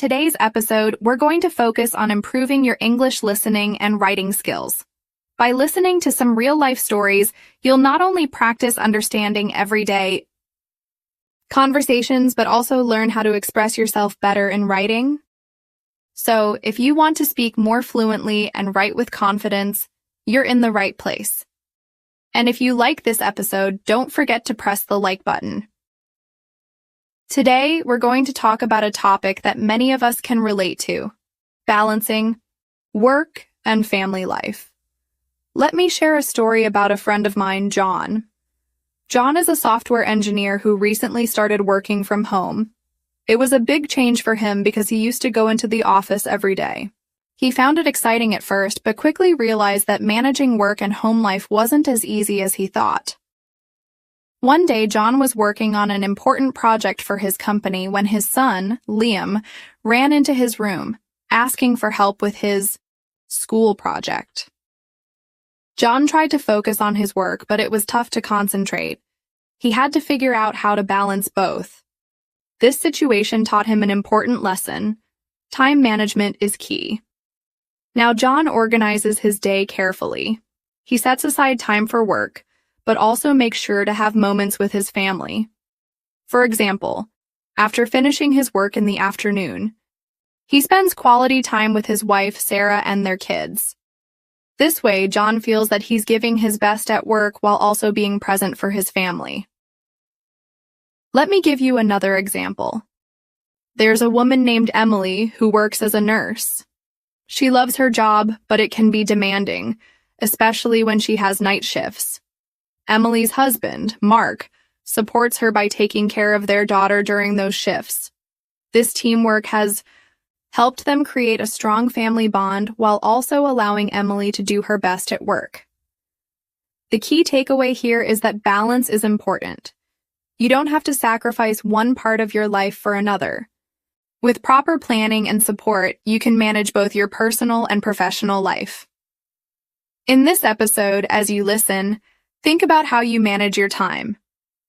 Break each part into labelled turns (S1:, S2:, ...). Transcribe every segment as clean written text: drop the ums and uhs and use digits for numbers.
S1: today's episode, we're going to focus on improving your English listening and writing skills. By listening to some real-life stories, you'll not only practice understanding everyday conversations, but also learn how to express yourself better in writing. So, if you want to speak more fluently and write with confidence, you're in the right place. And if you like this episode, don't forget to press the like button. Today, we're going to talk about a topic that many of us can relate to: balancing work and family life. Let me share a story about a friend of mine, John. John is a software engineer who recently started working from home. It was a big change for him because he used to go into the office every day. He found it exciting at first, but quickly realized that managing work and home life wasn't as easy as he thought. One day, John was working on an important project for his company when his son, Liam, ran into his room, asking for help with his school project. John tried to focus on his work, but it was tough to concentrate. He had to figure out how to balance both. This situation taught him an important lesson: time management is key. Now, John organizes his day carefully. He sets aside time for work, but also makes sure to have moments with his family. For example, after finishing his work in the afternoon, he spends quality time with his wife, Sarah, and their kids. This way, John feels that he's giving his best at work while also being present for his family. Let me give you another example. There's a woman named Emily who works as a nurse. She loves her job, but it can be demanding, especially when she has night shifts. Emily's husband, Mark, supports her by taking care of their daughter during those shifts. This teamwork has helped them create a strong family bond while also allowing Emily to do her best at work. The key takeaway here is that balance is important. You don't have to sacrifice one part of your life for another. With proper planning and support, you can manage both your personal and professional life. In this episode, as you listen, think about how you manage your time.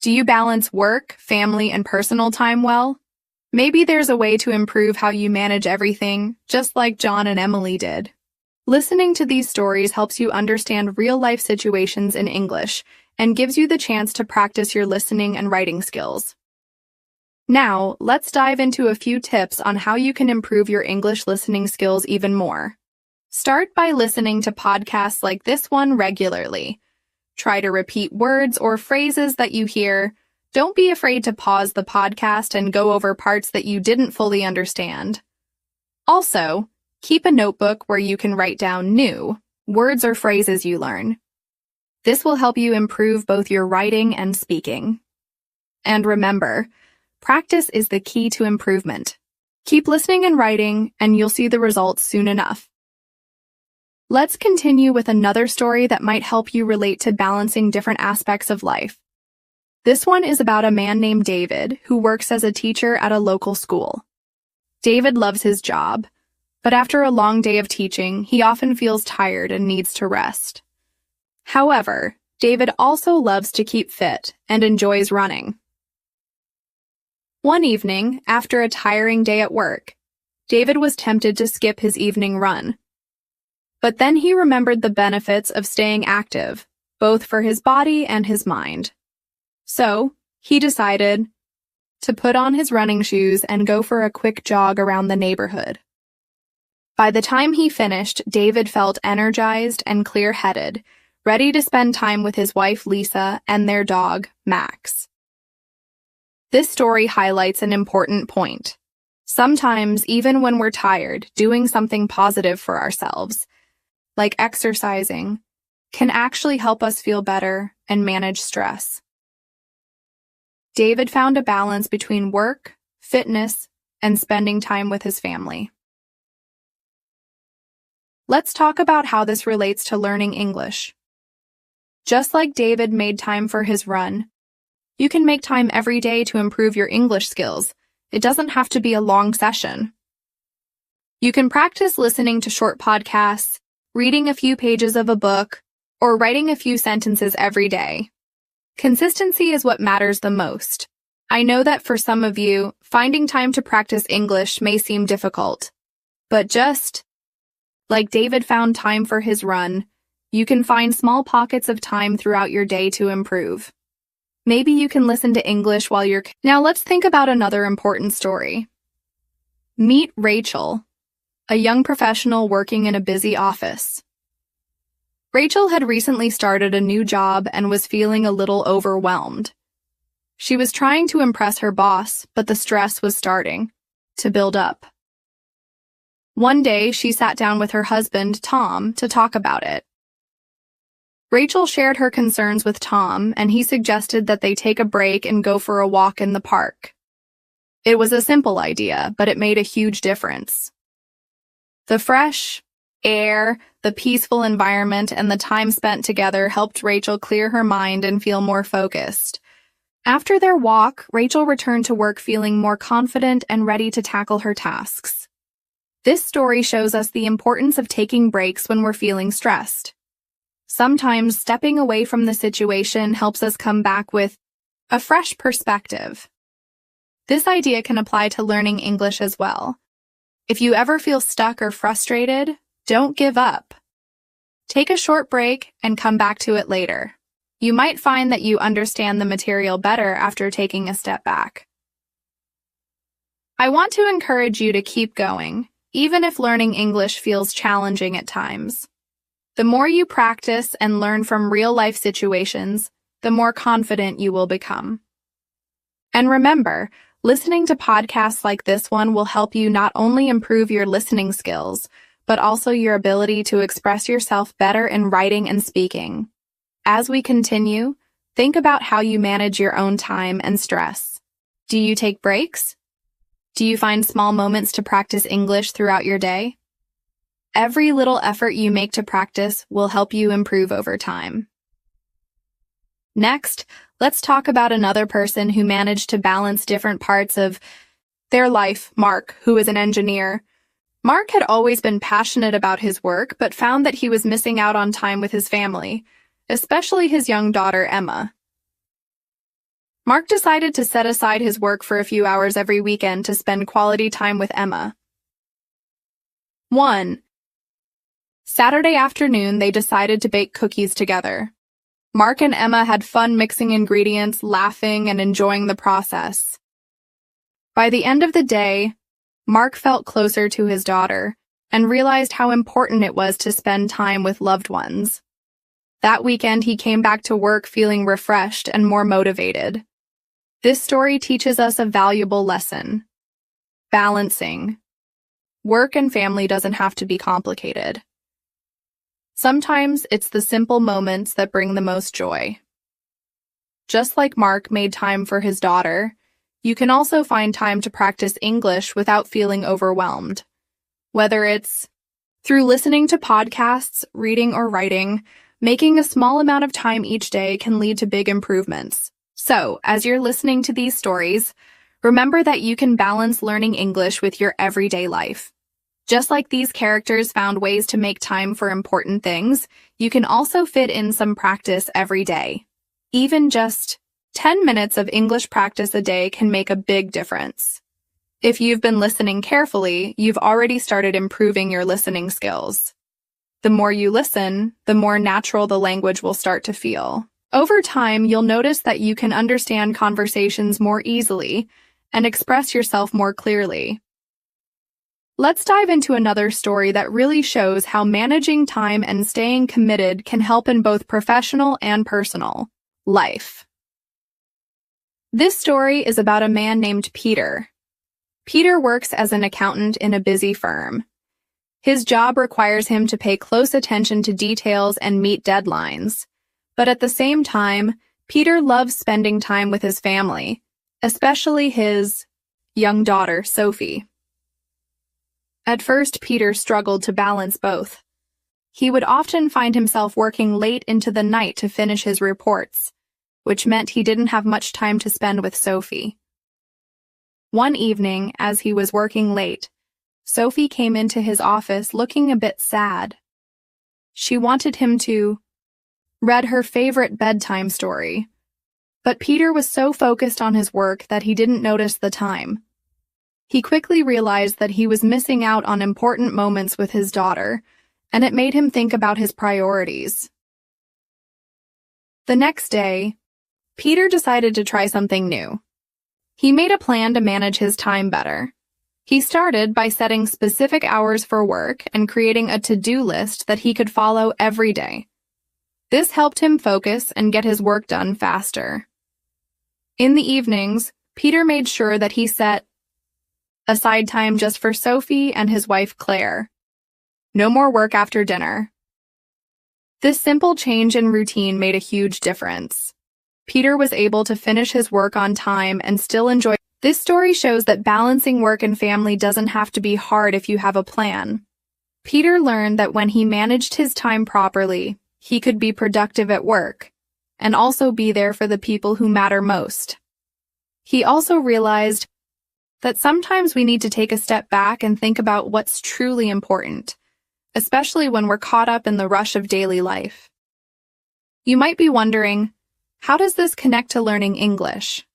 S1: Do you balance work, family, and personal time well? Maybe there's a way to improve how you manage everything, just like John and Emily did. Listening to these stories helps you understand real-life situations in English and gives you the chance to practice your listening and writing skills. Now, let's dive into a few tips on how you can improve your English listening skills even more. Start by listening to podcasts like this one regularly. Try to repeat words or phrases that you hear. Don't be afraid to pause the podcast and go over parts that you didn't fully understand. Also, keep a notebook where you can write down new words or phrases you learn. This will help you improve both your writing and speaking. And remember, practice is the key to improvement. Keep listening and writing, and you'll see the results soon enough. Let's continue with another story that might help you relate to balancing different aspects of life. This one is about a man named David who works as a teacher at a local school. David loves his job, but after a long day of teaching, he often feels tired and needs to rest. However, David also loves to keep fit and enjoys running. One evening, after a tiring day at work, David was tempted to skip his evening run. But then he remembered the benefits of staying active, both for his body and his mind. So, he decided to put on his running shoes and go for a quick jog around the neighborhood. By the time he finished, David felt energized and clear-headed, ready to spend time with his wife Lisa and their dog, Max. This story highlights an important point. Sometimes, even when we're tired, doing something positive for ourselves, like exercising, can actually help us feel better and manage stress. David found a balance between work, fitness, and spending time with his family. Let's talk about how this relates to learning English. Just like David made time for his run, you can make time every day to improve your English skills. It doesn't have to be a long session. You can practice listening to short podcasts, reading a few pages of a book, or writing a few sentences every day. Consistency is what matters the most. I know that for some of you, finding time to practice English may seem difficult, but just like David found time for his run, you can find small pockets of time throughout your day to improve. Maybe you can listen to English while you're... Now let's think about another important story. Meet Rachel, a young professional working in a busy office. Rachel had recently started a new job and was feeling a little overwhelmed. She was trying to impress her boss, but the stress was starting to build up. One day, she sat down with her husband, Tom, to talk about it. Rachel shared her concerns with Tom, and he suggested that they take a break and go for a walk in the park. It was a simple idea, but it made a huge difference. The fresh air, the peaceful environment, and the time spent together helped Rachel clear her mind and feel more focused. After their walk, Rachel returned to work feeling more confident and ready to tackle her tasks. This story shows us the importance of taking breaks when we're feeling stressed. Sometimes stepping away from the situation helps us come back with a fresh perspective. This idea can apply to learning English as well. If you ever feel stuck or frustrated, don't give up. Take a short break and come back to it later. You might find that you understand the material better after taking a step back. I want to encourage you to keep going, even if learning English feels challenging at times. The more you practice and learn from real-life situations, the more confident you will become. And remember, listening to podcasts like this one will help you not only improve your listening skills, but also your ability to express yourself better in writing and speaking. As we continue, think about how you manage your own time and stress. Do you take breaks? Do you find small moments to practice English throughout your day? Every little effort you make to practice will help you improve over time. Next, let's talk about another person who managed to balance different parts of their life, Mark, who is an engineer. Mark had always been passionate about his work, but found that he was missing out on time with his family, especially his young daughter, Emma. Mark decided to set aside his work for a few hours every weekend to spend quality time with Emma. 1. Saturday afternoon, they decided to bake cookies together. Mark and Emma had fun mixing ingredients, laughing, and enjoying the process. By the end of the day, Mark felt closer to his daughter and realized how important it was to spend time with loved ones. That weekend, he came back to work feeling refreshed and more motivated. This story teaches us a valuable lesson. Balancing. Work and family doesn't have to be complicated. Sometimes it's the simple moments that bring the most joy. Just like Mark made time for his daughter, you can also find time to practice English without feeling overwhelmed. Whether it's through listening to podcasts, reading, or writing, making a small amount of time each day can lead to big improvements. So, as you're listening to these stories, remember that you can balance learning English with your everyday life. Just like these characters found ways to make time for important things, you can also fit in some practice every day. Even just 10 minutes of English practice a day can make a big difference. If you've been listening carefully, you've already started improving your listening skills. The more you listen, the more natural the language will start to feel. Over time, you'll notice that you can understand conversations more easily and express yourself more clearly. Let's dive into another story that really shows how managing time and staying committed can help in both professional and personal life. This story is about a man named Peter. Peter works as an accountant in a busy firm. His job requires him to pay close attention to details and meet deadlines. But at the same time, Peter loves spending time with his family, especially his young daughter, Sophie. At first, Peter struggled to balance both. He would often find himself working late into the night to finish his reports, which meant he didn't have much time to spend with Sophie. One evening, as he was working late, Sophie came into his office looking a bit sad. She wanted him to read her favorite bedtime story, But Peter was so focused on his work that he didn't notice the time. He quickly realized that he was missing out on important moments with his daughter, and it made him think about his priorities. The next day, Peter decided to try something new. He made a plan to manage his time better. He started by setting specific hours for work and creating a to-do list that he could follow every day. This helped him focus and get his work done faster. In the evenings, Peter made sure that he set aside time just for Sophie and his wife Claire. No more work after dinner. This simple change in routine made a huge difference. Peter was able to finish his work on time and still enjoy. This story shows that balancing work and family doesn't have to be hard if you have a plan. Peter learned that when he managed his time properly, he could be productive at work and also be there for the people who matter most. He also realized that sometimes we need to take a step back and think about what's truly important, especially when we're caught up in the rush of daily life. You might be wondering, how does this connect to learning English?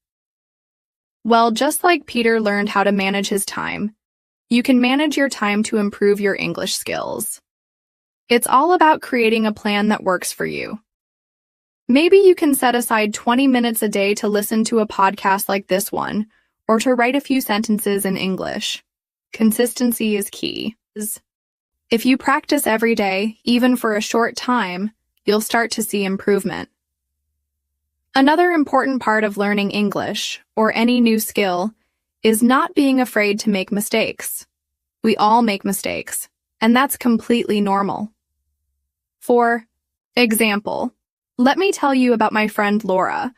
S1: Well, just like Peter learned how to manage his time, you can manage your time to improve your English skills. It's all about creating a plan that works for you. Maybe you can set aside 20 minutes a day to listen to a podcast like this one, or to write a few sentences in English. Consistency is key. If you practice every day, even for a short time, you'll start to see improvement. Another important part of learning English, or any new skill, is not being afraid to make mistakes. We all make mistakes, and that's completely normal. For example, let me tell you about my friend Laura.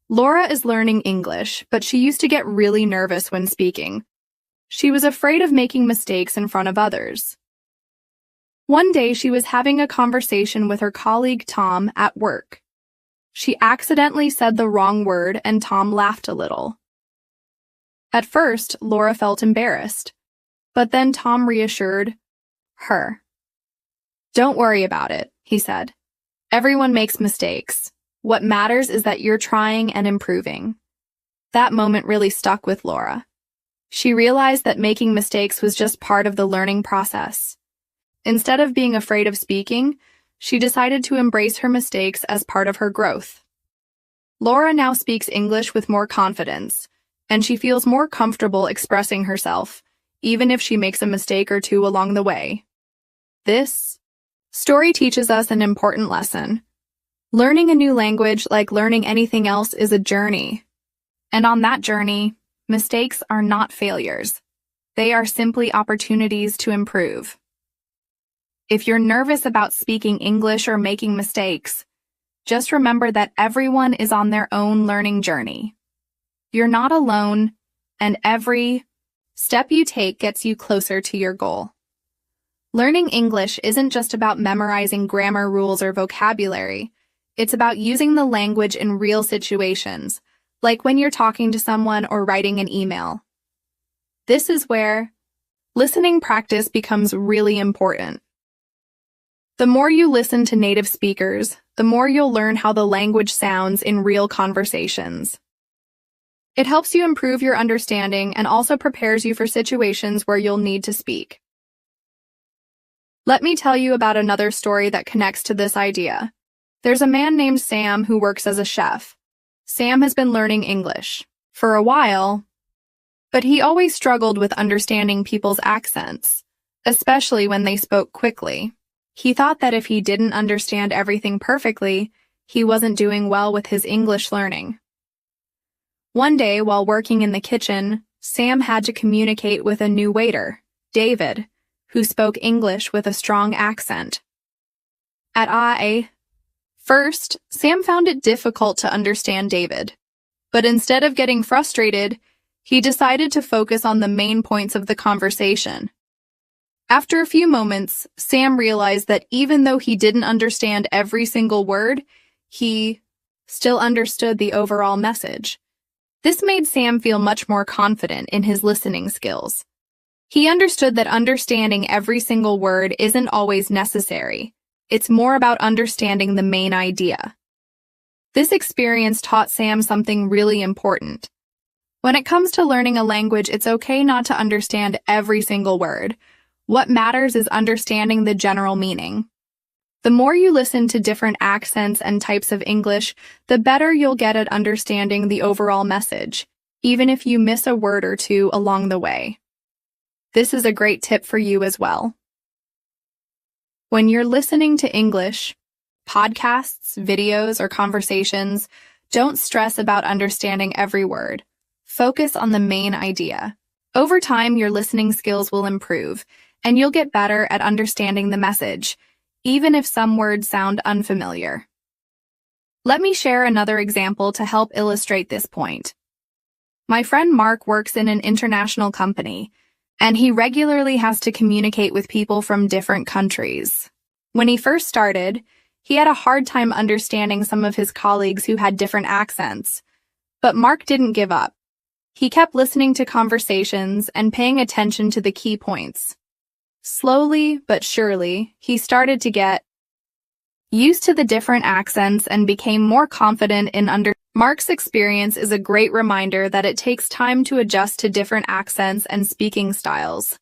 S1: Laura is learning English, but she used to get really nervous when speaking. She was afraid of making mistakes in front of others. One day she was having a conversation with her colleague Tom at work. She accidentally said the wrong word and Tom laughed a little. At first, Laura felt embarrassed, but then Tom reassured her. "Don't worry about it," he said. "Everyone makes mistakes. What matters is that you're trying and improving." That moment really stuck with Laura. She realized that making mistakes was just part of the learning process. Instead of being afraid of speaking, she decided to embrace her mistakes as part of her growth. Laura now speaks English with more confidence, and she feels more comfortable expressing herself, even if she makes a mistake or two along the way. This story teaches us an important lesson. Learning a new language, like learning anything else, is a journey. And on that journey, mistakes are not failures. They are simply opportunities to improve. If you're nervous about speaking English or making mistakes, just remember that everyone is on their own learning journey. You're not alone, and every step you take gets you closer to your goal. Learning English isn't just about memorizing grammar rules or vocabulary. It's about using the language in real situations, like when you're talking to someone or writing an email. This is where listening practice becomes really important. The more you listen to native speakers, the more you'll learn how the language sounds in real conversations. It helps you improve your understanding and also prepares you for situations where you'll need to speak. Let me tell you about another story that connects to this idea. There's a man named Sam who works as a chef. Sam has been learning English for a while, but he always struggled with understanding people's accents, especially when they spoke quickly. He thought that if he didn't understand everything perfectly, he wasn't doing well with his English learning. One day, while working in the kitchen, Sam had to communicate with a new waiter, David, who spoke English with a strong accent. First, Sam found it difficult to understand David, but instead of getting frustrated, he decided to focus on the main points of the conversation. After a few moments, Sam realized that even though he didn't understand every single word, he still understood the overall message. This made Sam feel much more confident in his listening skills. He understood that understanding every single word isn't always necessary. It's more about understanding the main idea. This experience taught Sam something really important. When it comes to learning a language, it's okay not to understand every single word. What matters is understanding the general meaning. The more you listen to different accents and types of English, the better you'll get at understanding the overall message, even if you miss a word or two along the way. This is a great tip for you as well. When you're listening to English, podcasts, videos, or conversations, don't stress about understanding every word. Focus on the main idea. Over time, your listening skills will improve, and you'll get better at understanding the message, even if some words sound unfamiliar. Let me share another example to help illustrate this point. My friend Mark works in an international company, and he regularly has to communicate with people from different countries. When he first started, he had a hard time understanding some of his colleagues who had different accents. But Mark didn't give up. He kept listening to conversations and paying attention to the key points. Slowly but surely, he started to get used to the different accents and became more confident in understanding. Mark's experience is a great reminder that it takes time to adjust to different accents and speaking styles.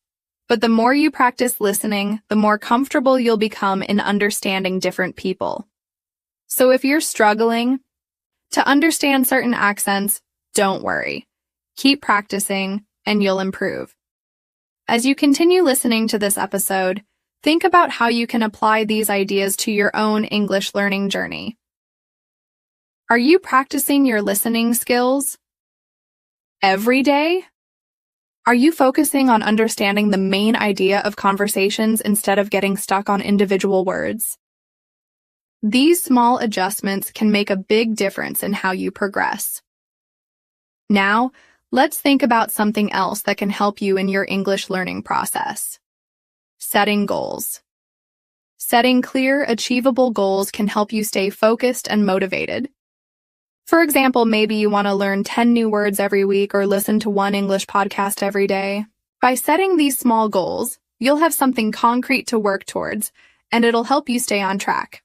S1: But the more you practice listening, the more comfortable you'll become in understanding different people. So if you're struggling to understand certain accents, don't worry. Keep practicing, and you'll improve. As you continue listening to this episode, think about how you can apply these ideas to your own English learning journey. Are you practicing your listening skills every day? Are you focusing on understanding the main idea of conversations instead of getting stuck on individual words? These small adjustments can make a big difference in how you progress. Now, let's think about something else that can help you in your English learning process. Setting goals. Setting clear, achievable goals can help you stay focused and motivated. For example, maybe you want to learn 10 new words every week or listen to one English podcast every day. By setting these small goals, you'll have something concrete to work towards, and it'll help you stay on track.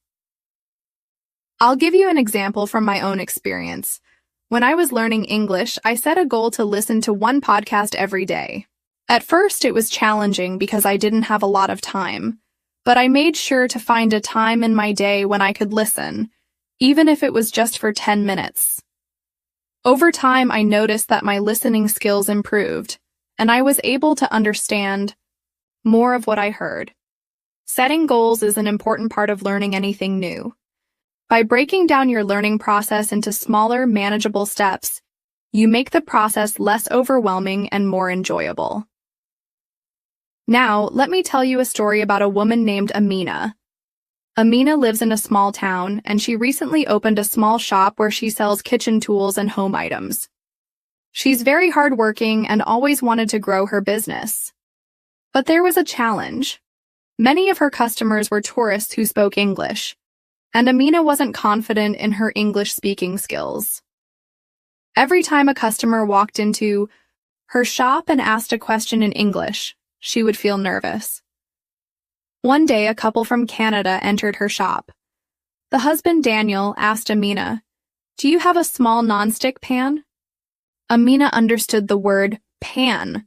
S1: I'll give you an example from my own experience. When I was learning English, I set a goal to listen to one podcast every day. At first, it was challenging because I didn't have a lot of time, but I made sure to find a time in my day when I could listen, even if it was just for 10 minutes. Over time, I noticed that my listening skills improved, and I was able to understand more of what I heard. Setting goals is an important part of learning anything new. By breaking down your learning process into smaller, manageable steps, you make the process less overwhelming and more enjoyable. Now, let me tell you a story about a woman named Amina. Amina lives in a small town, and she recently opened a small shop where she sells kitchen tools and home items. She's very hardworking and always wanted to grow her business. But there was a challenge. Many of her customers were tourists who spoke English, and Amina wasn't confident in her English speaking skills. Every time a customer walked into her shop and asked a question in English, she would feel nervous. One day, a couple from Canada entered her shop. The husband, Daniel, asked Amina, "Do you have a small nonstick pan?" Amina understood the word pan,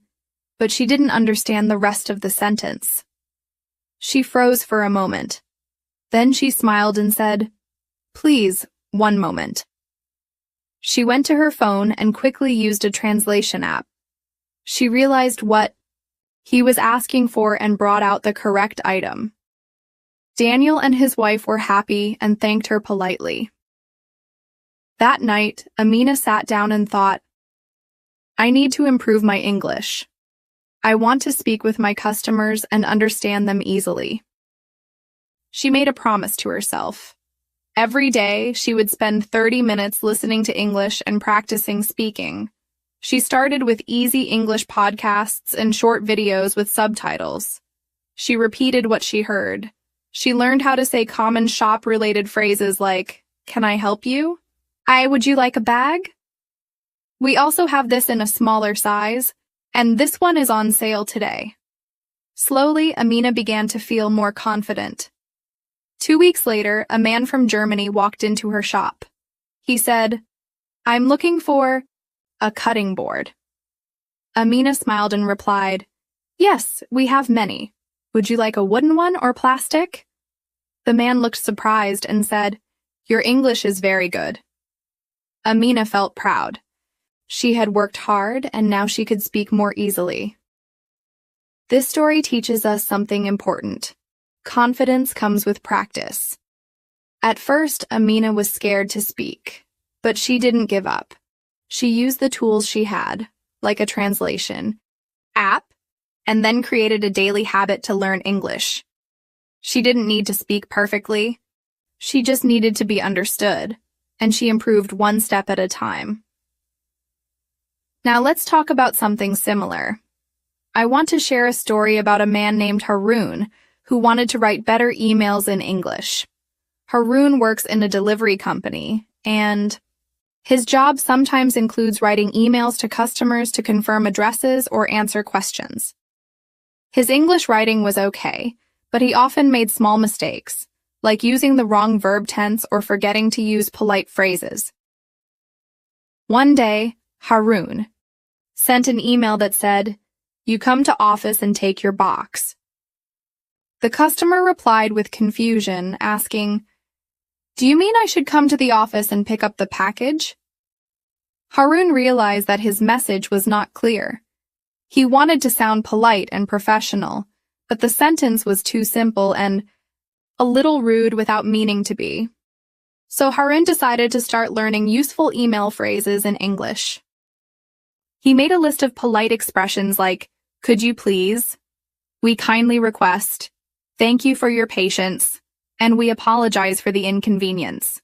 S1: but she didn't understand the rest of the sentence. She froze for a moment. Then she smiled and said, "Please, one moment." She went to her phone and quickly used a translation app. She realized what he was asking for and brought out the correct item. Daniel and his wife were happy and thanked her politely. That night, Amina sat down and thought, "I need to improve my English. I want to speak with my customers and understand them easily." She made a promise to herself. Every day, she would spend 30 minutes listening to English and practicing speaking. She started with easy English podcasts and short videos with subtitles. She repeated what she heard. She learned how to say common shop-related phrases like, "Can I help you?" Would you like a bag?" We also have this in a smaller size, and this one is on sale today. Slowly, Amina began to feel more confident. 2 weeks later, a man from Germany walked into her shop. He said, "I'm looking for a cutting board." Amina smiled and replied, "Yes, we have many. Would you like a wooden one or plastic?" The man looked surprised and said, "Your English is very good." Amina felt proud. She had worked hard and now she could speak more easily. This story teaches us something important. Confidence comes with practice. At first, Amina was scared to speak, but she didn't give up. She used the tools she had, like a translation app, and then created a daily habit to learn English. She didn't need to speak perfectly. She just needed to be understood, and she improved one step at a time. Now let's talk about something similar. I want to share a story about a man named Haroon who wanted to write better emails in English. Haroon works in a delivery company, and his job sometimes includes writing emails to customers to confirm addresses or answer questions. His English writing was okay, but he often made small mistakes, like using the wrong verb tense or forgetting to use polite phrases. One day, Haroon sent an email that said, "You come to office and take your box." The customer replied with confusion, asking, "Do you mean I should come to the office and pick up the package?" Haroon realized that his message was not clear. He wanted to sound polite and professional, but the sentence was too simple and a little rude without meaning to be. So Haroon decided to start learning useful email phrases in English. He made a list of polite expressions like, "Could you please?" "We kindly request," "Thank you for your patience," and "We apologize for the inconvenience."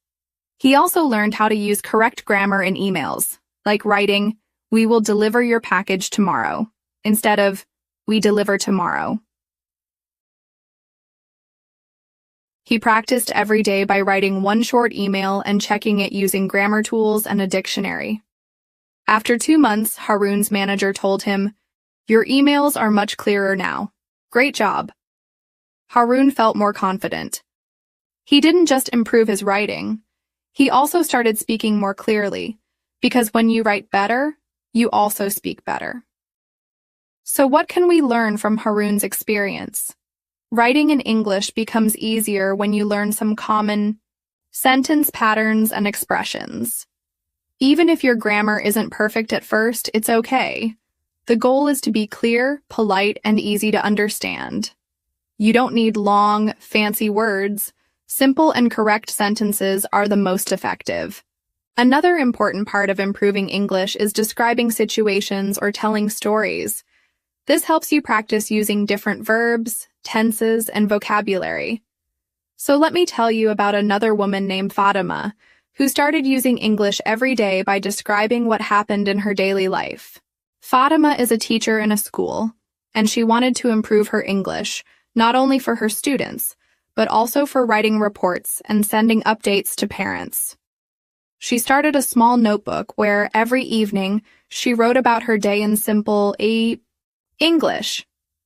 S1: He also learned how to use correct grammar in emails, like writing, "We will deliver your package tomorrow," instead of "We deliver tomorrow." He practiced every day by writing one short email and checking it using grammar tools and a dictionary. After 2 months, Haroon's manager told him, "Your emails are much clearer now. Great job." Haroon felt more confident. He didn't just improve his writing. He also started speaking more clearly, because when you write better, you also speak better. So what can we learn from Haroon's experience? Writing in English becomes easier when you learn some common sentence patterns and expressions. Even if your grammar isn't perfect at first, it's okay. The goal is to be clear, polite, and easy to understand. You don't need long, fancy words. Simple and correct sentences are the most effective. Another important part of improving English is describing situations or telling stories. This helps you practice using different verbs, tenses, and vocabulary. So let me tell you about another woman named Fatima, who started using English every day by describing what happened in her daily life. Fatima is a teacher in a school, and she wanted to improve her English, not only for her students, but also for writing reports and sending updates to parents. She started a small notebook where every evening she wrote about her day in simple English.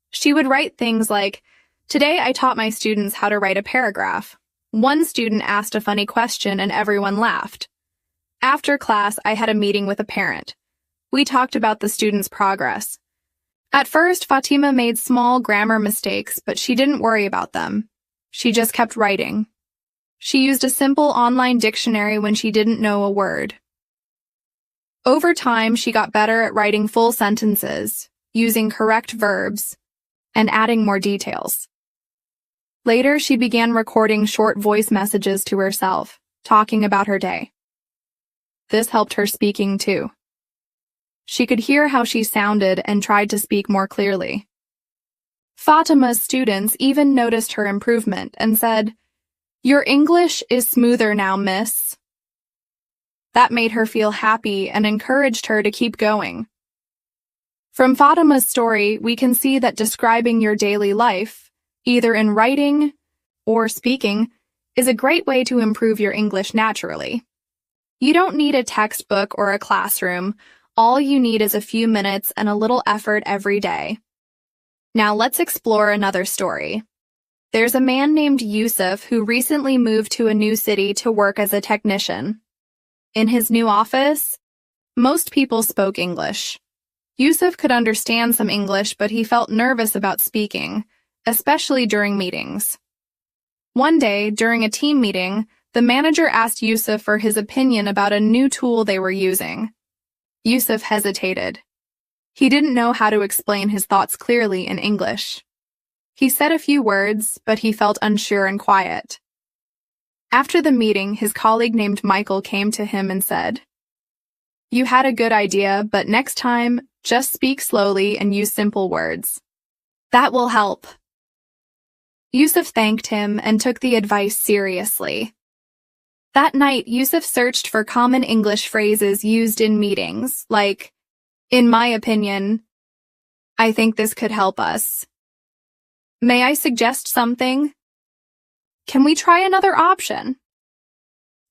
S1: She would write things like, "Today I taught my students how to write a paragraph. One student asked a funny question and everyone laughed. After class, I had a meeting with a parent. We talked about the student's progress." At first, Fatima made small grammar mistakes, but she didn't worry about them. She just kept writing. She used a simple online dictionary when she didn't know a word. Over time, she got better at writing full sentences, using correct verbs, and adding more details. Later, she began recording short voice messages to herself, talking about her day. This helped her speaking too. She could hear how she sounded and tried to speak more clearly. Fatima's students even noticed her improvement and said, "Your English is smoother now, miss." That made her feel happy and encouraged her to keep going. From Fatima's story, we can see that describing your daily life, either in writing or speaking, is a great way to improve your English naturally. You don't need a textbook or a classroom. All you need is a few minutes and a little effort every day. Now let's explore another story. There's a man named Yusuf who recently moved to a new city to work as a technician. In his new office, most people spoke English. Yusuf could understand some English, but he felt nervous about speaking, especially during meetings. One day, during a team meeting, the manager asked Yusuf for his opinion about a new tool they were using. Yusuf hesitated. He didn't know how to explain his thoughts clearly in English. He said a few words, but he felt unsure and quiet. After the meeting, his colleague named Michael came to him and said, "You had a good idea, but next time, just speak slowly and use simple words. That will help." Yusuf thanked him and took the advice seriously. That night, Yusuf searched for common English phrases used in meetings, like, "In my opinion, I think this could help us. May I suggest something? Can we try another option?"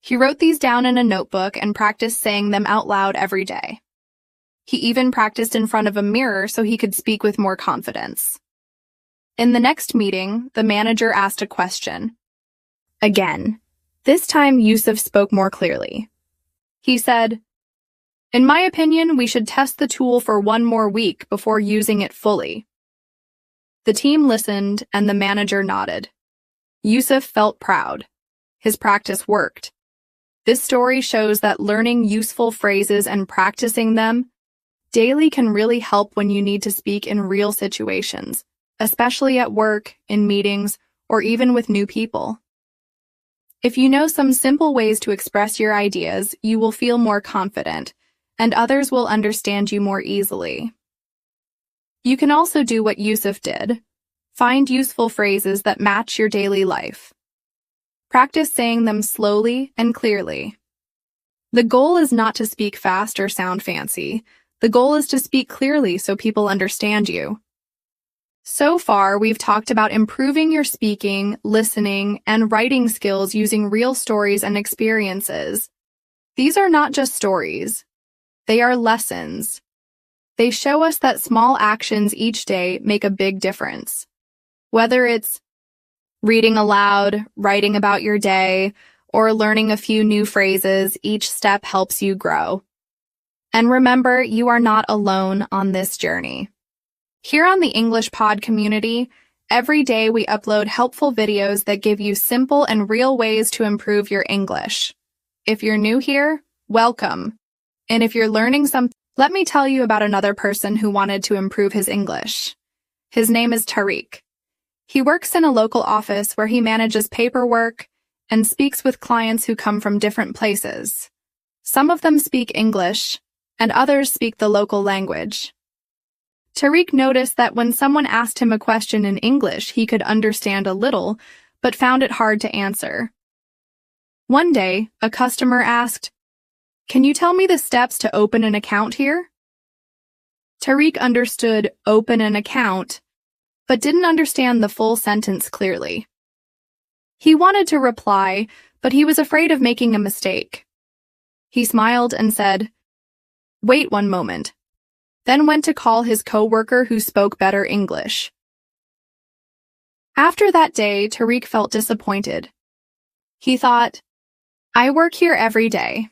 S1: He wrote these down in a notebook and practiced saying them out loud every day. He even practiced in front of a mirror so he could speak with more confidence. In the next meeting, the manager asked a question. Again, this time Yusuf spoke more clearly. He said, "In my opinion, we should test the tool for 1 more week before using it fully." The team listened and the manager nodded. Yusuf felt proud. His practice worked. This story shows that learning useful phrases and practicing them daily can really help when you need to speak in real situations, especially at work, in meetings, or even with new people. If you know some simple ways to express your ideas, you will feel more confident, and others will understand you more easily. You can also do what Yusuf did. Find useful phrases that match your daily life. Practice saying them slowly and clearly. The goal is not to speak fast or sound fancy. The goal is to speak clearly so people understand you. So far, we've talked about improving your speaking, listening, and writing skills using real stories and experiences. These are not just stories. They are lessons. They show us that small actions each day make a big difference. Whether it's reading aloud, writing about your day, or learning a few new phrases, each step helps you grow. And remember, you are not alone on this journey. Here on the English Pod community, every day we upload helpful videos that give you simple and real ways to improve your English. If you're new here, welcome. And if you're learning something, let me tell you about another person who wanted to improve his English. His name is Tariq. He works in a local office where he manages paperwork and speaks with clients who come from different places. Some of them speak English, and others speak the local language. Tariq noticed that when someone asked him a question in English, he could understand a little, but found it hard to answer. One day, a customer asked, "Can you tell me the steps to open an account here?" Tariq understood "open an account," but didn't understand the full sentence clearly. He wanted to reply, but he was afraid of making a mistake. He smiled and said, "Wait 1 moment," then went to call his coworker who spoke better English. After that day, Tariq felt disappointed. He thought, "I work here every day.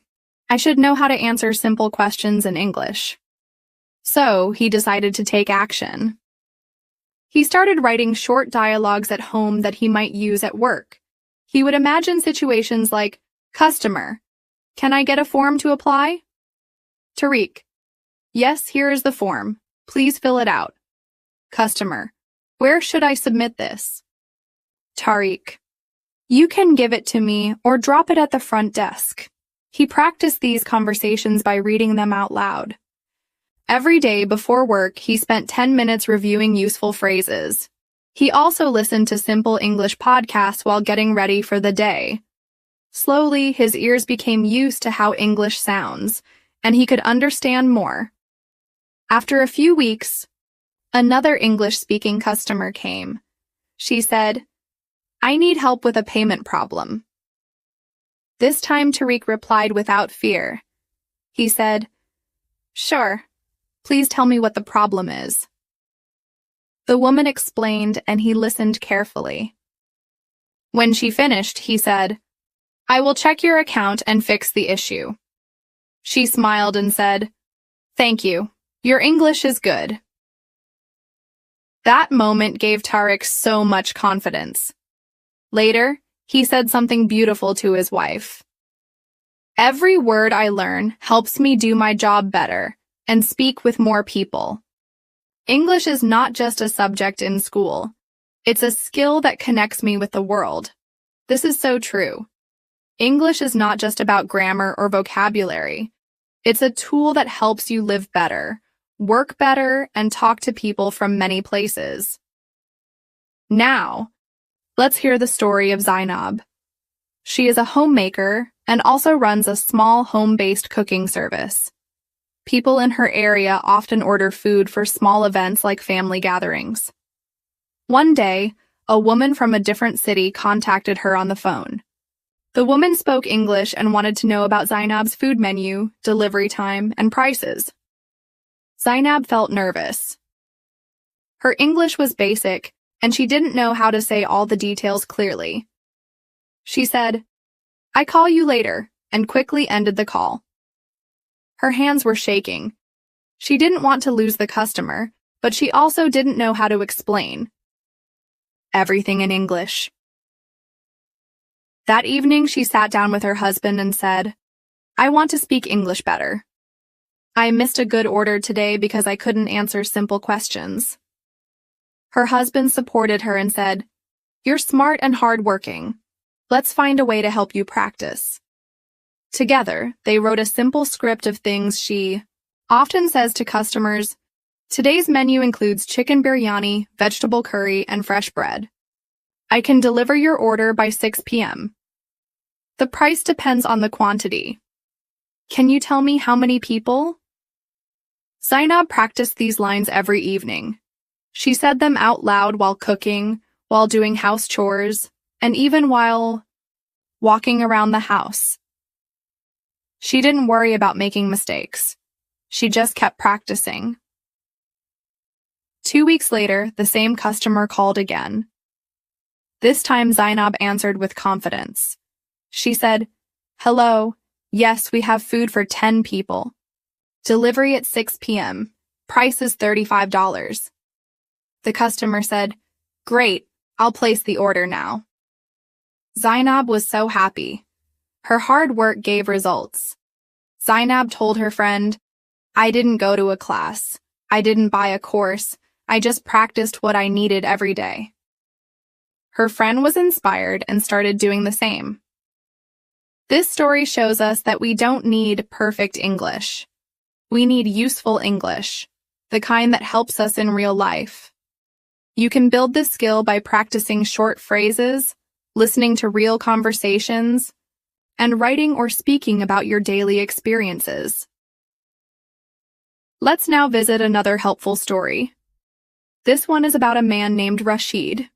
S1: I should know how to answer simple questions in English." So he decided to take action. He started writing short dialogues at home that he might use at work. He would imagine situations like, "Customer, can I get a form to apply?" Tariq, "Yes, here is the form. Please fill it out." Customer, "Where should I submit this?" Tariq, "You can give it to me or drop it at the front desk." He practiced these conversations by reading them out loud. Every day before work, he spent 10 minutes reviewing useful phrases. He also listened to simple English podcasts while getting ready for the day. Slowly, his ears became used to how English sounds, and he could understand more. After a few weeks, another English-speaking customer came. She said, "I need help with a payment problem." This time, Tariq replied without fear. He said, "Sure. Please tell me what the problem is." The woman explained, and he listened carefully. When she finished, he said, "I will check your account and fix the issue." She smiled and said, "Thank you. Your English is good." That moment gave Tariq so much confidence. Later, he said something beautiful to his wife. "Every word I learn helps me do my job better and speak with more people. English is not just a subject in school. It's a skill that connects me with the world." This is so true. English is not just about grammar or vocabulary. It's a tool that helps you live better, work better, and talk to people from many places. Now, let's hear the story of Zainab. She is a homemaker and also runs a small home-based cooking service. People in her area often order food for small events like family gatherings. One day, a woman from a different city contacted her on the phone. The woman spoke English and wanted to know about Zainab's food menu, delivery time, and prices. Zainab felt nervous. Her English was basic, and she didn't know how to say all the details clearly. She said, "I call you later," and quickly ended the call. Her hands were shaking. She didn't want to lose the customer, but she also didn't know how to explain everything in English. That evening, she sat down with her husband and said, "I want to speak English better. I missed a good order today because I couldn't answer simple questions." Her husband supported her and said, "You're smart and hardworking. Let's find a way to help you practice." Together, they wrote a simple script of things she often says to customers. "Today's menu includes chicken biryani, vegetable curry, and fresh bread. I can deliver your order by 6 p.m. The price depends on the quantity. Can you tell me how many people?" Zainab practiced these lines every evening. She said them out loud while cooking, while doing house chores, and even while walking around the house. She didn't worry about making mistakes. She just kept practicing. 2 weeks later, the same customer called again. This time, Zainab answered with confidence. She said, "Hello, yes, we have food for 10 people. Delivery at 6 p.m. Price is $35. The customer said, "Great, I'll place the order now." Zainab was so happy. Her hard work gave results. Zainab told her friend, "I didn't go to a class. I didn't buy a course. I just practiced what I needed every day." Her friend was inspired and started doing the same. This story shows us that we don't need perfect English. We need useful English, the kind that helps us in real life. You can build this skill by practicing short phrases, listening to real conversations, and writing or speaking about your daily experiences. Let's now visit another helpful story. This one is about a man named Rashid.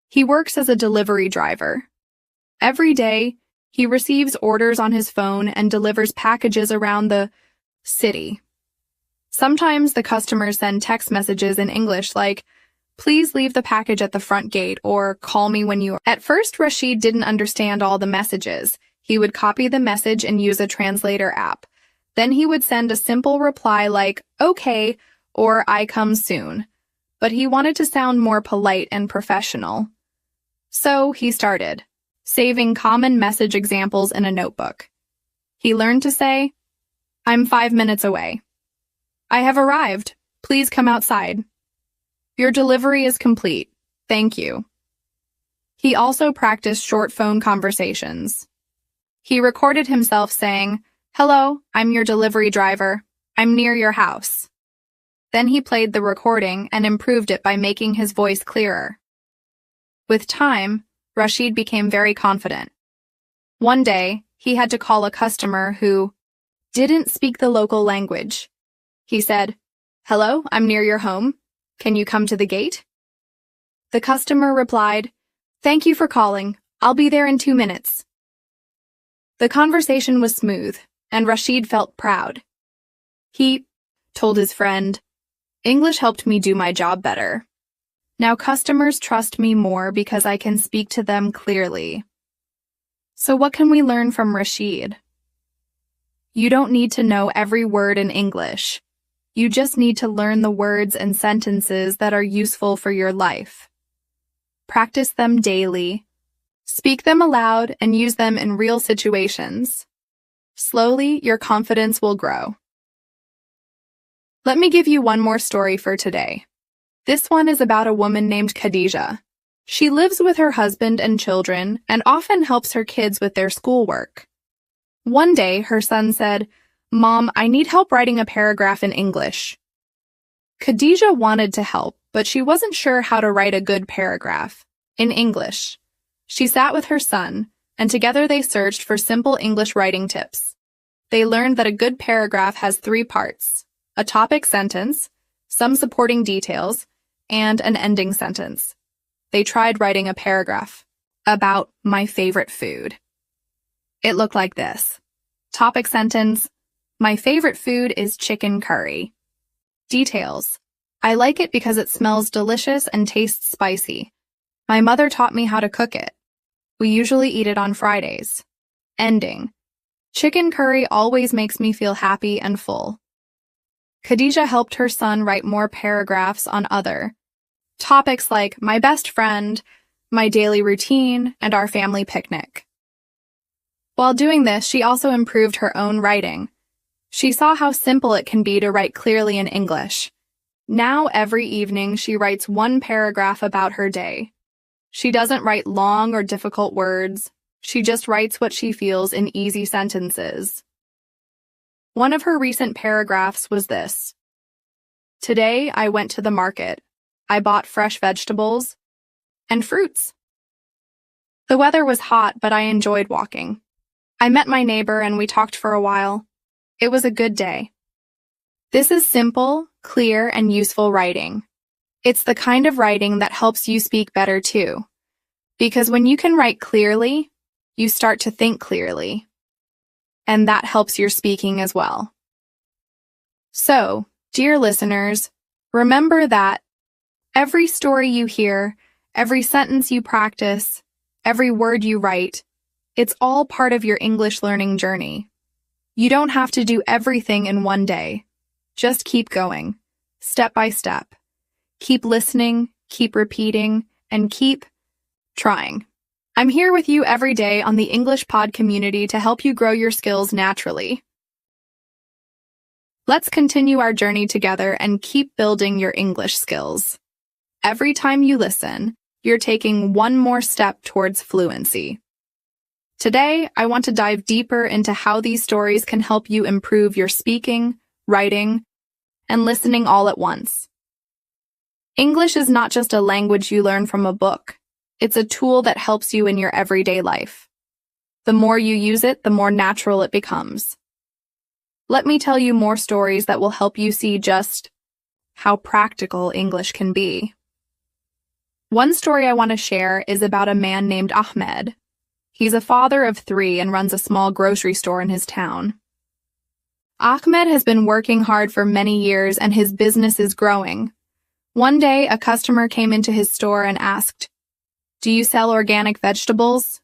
S1: He works as a delivery driver. Every day, he receives orders on his phone and delivers packages around the city. Sometimes the customers send text messages in English like, "Please leave the package at the front gate," or "Call me when you are." At first, Rashid didn't understand all the messages. He would copy the message and use a translator app. Then he would send a simple reply like, "Okay," or "I come soon." But he wanted to sound more polite and professional. So he started saving common message examples in a notebook. He learned to say, "I'm 5 minutes away. I have arrived. Please come outside. Your delivery is complete. Thank you." He also practiced short phone conversations. He recorded himself saying, "Hello, I'm your delivery driver. I'm near your house." Then he played the recording and improved it by making his voice clearer. With time, Rashid became very confident. One day, he had to call a customer who didn't speak the local language. He said, "Hello, I'm near your home. Can you come to the gate?" The customer replied, "Thank you for calling. I'll be there in 2 minutes." The conversation was smooth, and Rashid felt proud. He told his friend, "English helped me do my job better. Now customers trust me more because I can speak to them clearly." So what can we learn from Rashid? You don't need to know every word in English. You just need to learn the words and sentences that are useful for your life. Practice them daily. Speak them aloud and use them in real situations. Slowly, your confidence will grow. Let me give you one more story for today. This one is about a woman named Khadija. She lives with her husband and children and often helps her kids with their schoolwork. One day, her son said, "Mom, I need help writing a paragraph in English." Khadija wanted to help, but she wasn't sure how to write a good paragraph in English. She sat with her son, and together they searched for simple English writing tips. They learned that a good paragraph has 3 parts: a topic sentence, some supporting details, and an ending sentence. They tried writing a paragraph about my favorite food. It looked like this. Topic sentence: my favorite food is chicken curry. Details: I like it because it smells delicious and tastes spicy. My mother taught me how to cook it. We usually eat it on Fridays. Ending: chicken curry always makes me feel happy and full. Khadija helped her son write more paragraphs on other topics like my best friend, my daily routine, and our family picnic. While doing this, she also improved her own writing. She saw how simple it can be to write clearly in English. Now every evening she writes 1 paragraph about her day. She doesn't write long or difficult words. She just writes what she feels in easy sentences. One of her recent paragraphs was this: today I went to the market. I bought fresh vegetables and fruits. The weather was hot, but I enjoyed walking. I met my neighbor and we talked for a while. It was a good day. This is simple, clear, and useful writing. It's the kind of writing that helps you speak better too. Because when you can write clearly, you start to think clearly. And that helps your speaking as well. So, dear listeners, remember that every story you hear, every sentence you practice, every word you write, it's all part of your English learning journey. You don't have to do everything in one day. Just keep going, step by step. Keep listening, keep repeating, and keep trying. I'm here with you every day on the English Pod community to help you grow your skills naturally. Let's continue our journey together and keep building your English skills. Every time you listen, you're taking one more step towards fluency. Today, I want to dive deeper into how these stories can help you improve your speaking, writing, and listening all at once. English is not just a language you learn from a book. It's a tool that helps you in your everyday life. The more you use it, the more natural it becomes. Let me tell you more stories that will help you see just how practical English can be. One story I want to share is about a man named Ahmed. He's a father of 3 and runs a small grocery store in his town. Ahmed has been working hard for many years and his business is growing. One day, a customer came into his store and asked, "Do you sell organic vegetables?"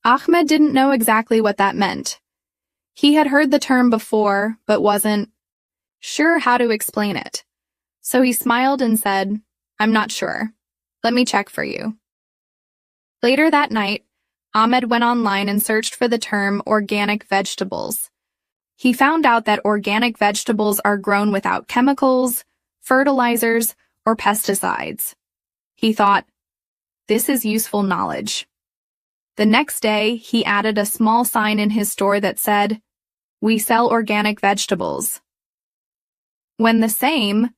S1: Ahmed didn't know exactly what that meant. He had heard the term before, but wasn't sure how to explain it. So he smiled and said, "I'm not sure. Let me check for you." Later that night, Ahmed went online and searched for the term organic vegetables. He found out that organic vegetables are grown without chemicals, fertilizers, or pesticides. He thought, this is useful knowledge. The next day, he added a small sign in his store that said, "We sell organic vegetables." When the same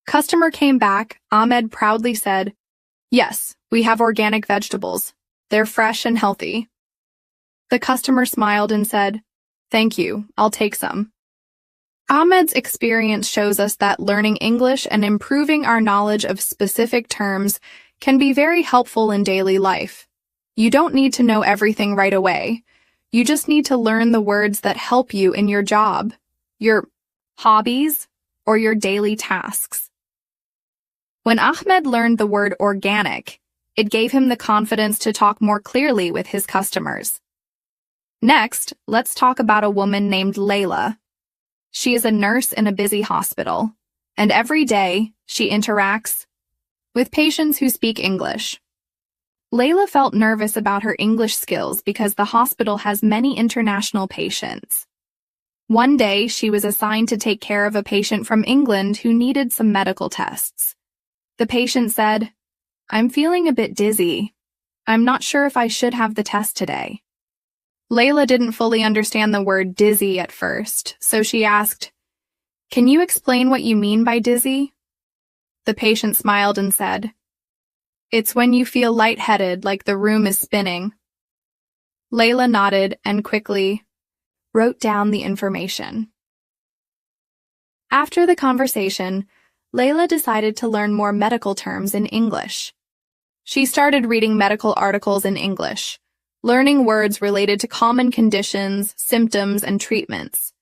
S1: customer came back, Ahmed proudly said, "Yes, we have organic vegetables. They're fresh and healthy." The customer smiled and said, "Thank you, I'll take some." Ahmed's experience shows us that learning English and improving our knowledge of specific terms can be very helpful in daily life. You don't need to know everything right away. You just need to learn the words that help you in your job, your hobbies, or your daily tasks. When Ahmed learned the word organic, it gave him the confidence to talk more clearly with his customers. Next, let's talk about a woman named Layla. She is a nurse in a busy hospital, and every day she interacts with patients who speak English. Layla felt nervous about her English skills because the hospital has many international patients. One day, she was assigned to take care of a patient from England who needed some medical tests. The patient said, "I'm feeling a bit dizzy. I'm not sure if I should have the test today." Layla didn't fully understand the word dizzy at first, so she asked, "Can you explain what you mean by dizzy?" The patient smiled and said, "It's when you feel lightheaded, like the room is spinning." Layla nodded and quickly wrote down the information. After the conversation, Layla decided to learn more medical terms in English. She started reading medical articles in English, learning words related to common conditions, symptoms, and treatments.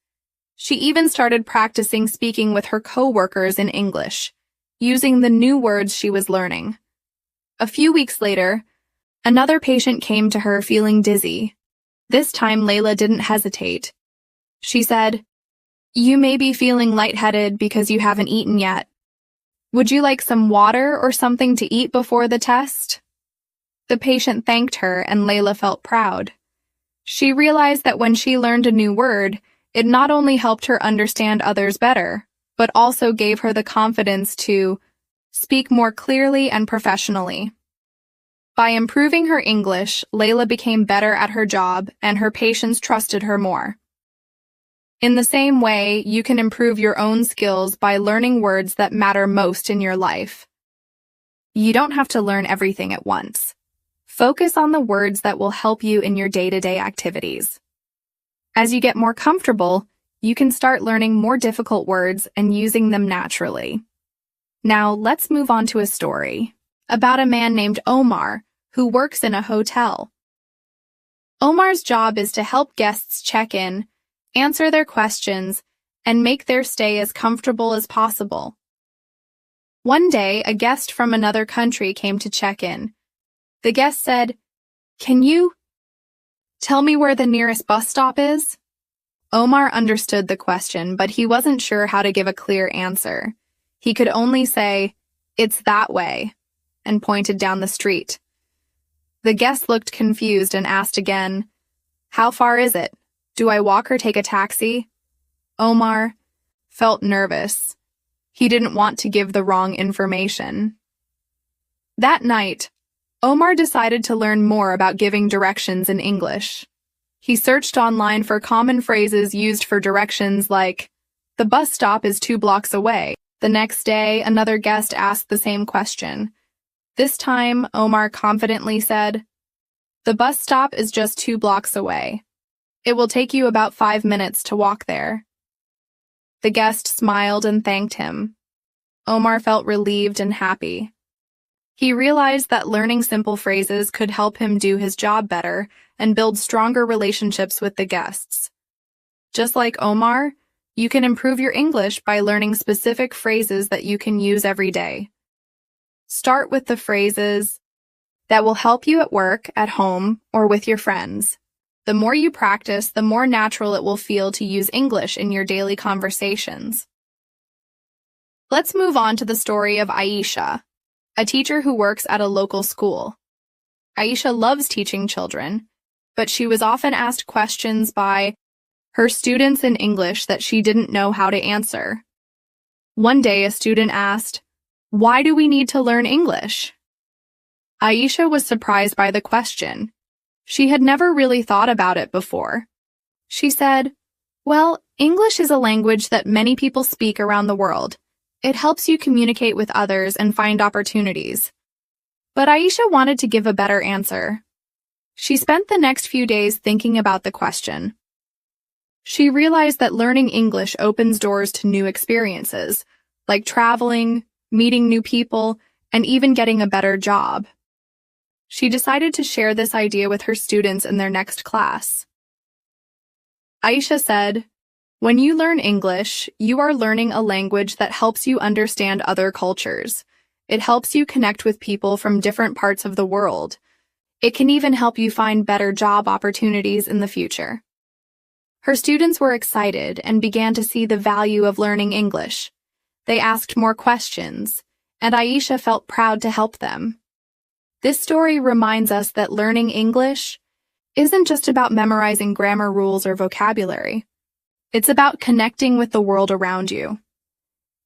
S1: She even started practicing speaking with her coworkers in English, using the new words she was learning. A few weeks later, another patient came to her feeling dizzy. This time, Layla didn't hesitate. She said, "You may be feeling lightheaded because you haven't eaten yet. Would you like some water or something to eat before the test?" The patient thanked her, and Layla felt proud. She realized that when she learned a new word, it not only helped her understand others better, but also gave her the confidence to speak more clearly and professionally. By improving her English, Layla became better at her job, and her patients trusted her more. In the same way, you can improve your own skills by learning words that matter most in your life. You don't have to learn everything at once. Focus on the words that will help you in your day-to-day activities. As you get more comfortable, you can start learning more difficult words and using them naturally. Now, let's move on to a story about a man named Omar who works in a hotel. Omar's job is to help guests check in, answer their questions, and make their stay as comfortable as possible. One day, a guest from another country came to check in. The guest said, "Can you tell me where the nearest bus stop is?" Omar understood the question, but he wasn't sure how to give a clear answer. He could only say, "It's that way," and pointed down the street. The guest looked confused and asked again, "How far is it? Do I walk or take a taxi?" Omar felt nervous. He didn't want to give the wrong information. That night, Omar decided to learn more about giving directions in English. He searched online for common phrases used for directions like, "The bus stop is 2 blocks away." The next day, another guest asked the same question. This time, Omar confidently said, "The bus stop is just 2 blocks away. It will take you about 5 minutes to walk there." The guest smiled and thanked him. Omar felt relieved and happy. He realized that learning simple phrases could help him do his job better and build stronger relationships with the guests. Just like Omar, you can improve your English by learning specific phrases that you can use every day. Start with the phrases that will help you at work, at home, or with your friends. The more you practice, the more natural it will feel to use English in your daily conversations. Let's move on to the story of Aisha, a teacher who works at a local school. Aisha loves teaching children, but she was often asked questions by her students in English that she didn't know how to answer. One day, a student asked, "Why do we need to learn English?" Aisha was surprised by the question. She had never really thought about it before. She said, "Well, English is a language that many people speak around the world. It helps you communicate with others and find opportunities." But Aisha wanted to give a better answer. She spent the next few days thinking about the question. She realized that learning English opens doors to new experiences, like traveling, meeting new people, and even getting a better job. She decided to share this idea with her students in their next class. Aisha said, "When you learn English, you are learning a language that helps you understand other cultures. It helps you connect with people from different parts of the world. It can even help you find better job opportunities in the future. Her students were excited and began to see the value of learning English. They asked more questions, and Aisha felt proud to help them. This story reminds us that learning English isn't just about memorizing grammar rules or vocabulary. It's about connecting with the world around you.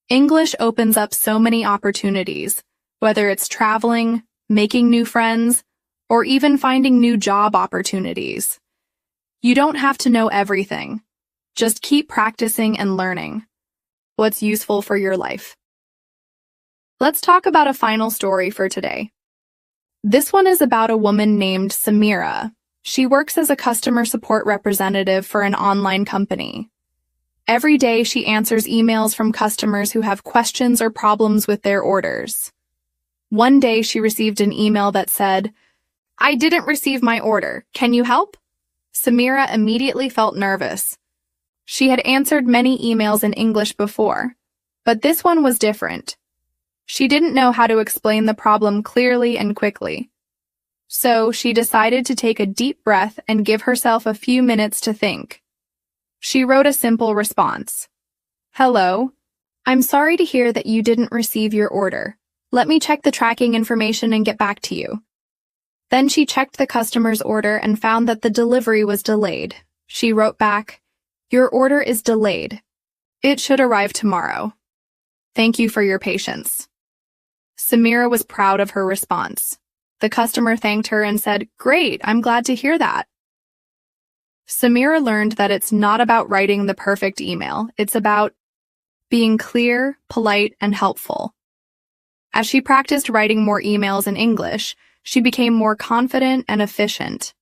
S1: English opens up so many opportunities, whether it's traveling, making new friends, or even finding new job opportunities. You don't have to know everything. Just keep practicing and learning what's useful for your life. Let's talk about a final story for today. This one is about a woman named Samira. She works as a customer support representative for an online company. Every day she answers emails from customers who have questions or problems with their orders. One day she received an email that said, "I didn't receive my order. Can you help?" Samira immediately felt nervous. She had answered many emails in English before, but this one was different. She didn't know how to explain the problem clearly and quickly. So she decided to take a deep breath and give herself a few minutes to think. She wrote a simple response. "Hello. I'm sorry to hear that you didn't receive your order. Let me check the tracking information and get back to you." Then she checked the customer's order and found that the delivery was delayed. She wrote back, "Your order is delayed. It should arrive tomorrow. Thank you for your patience." Samira was proud of her response. The customer thanked her and said, "Great, I'm glad to hear that." Samira learned that it's not about writing the perfect email. It's about being clear, polite, and helpful. As she practiced writing more emails in English, she became more confident and efficient.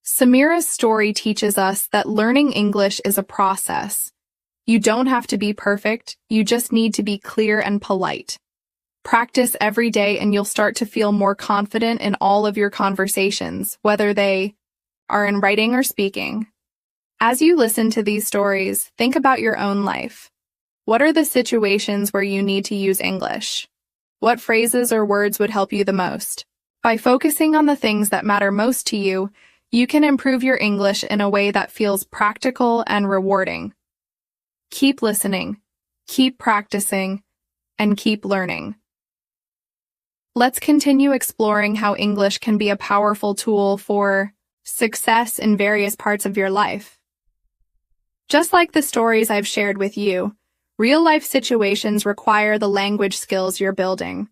S1: Samira's story teaches us that learning English is a process. You don't have to be perfect, you just need to be clear and polite. Practice every day and you'll start to feel more confident in all of your conversations, whether they are in writing or speaking. As you listen to these stories, think about your own life. What are the situations where you need to use English? What phrases or words would help you the most? By focusing on the things that matter most to you, you can improve your English in a way that feels practical and rewarding. Keep listening, keep practicing, and keep learning. Let's continue exploring how English can be a powerful tool for success in various parts of your life. Just like the stories I've shared with you, real-life situations require the language skills you're building.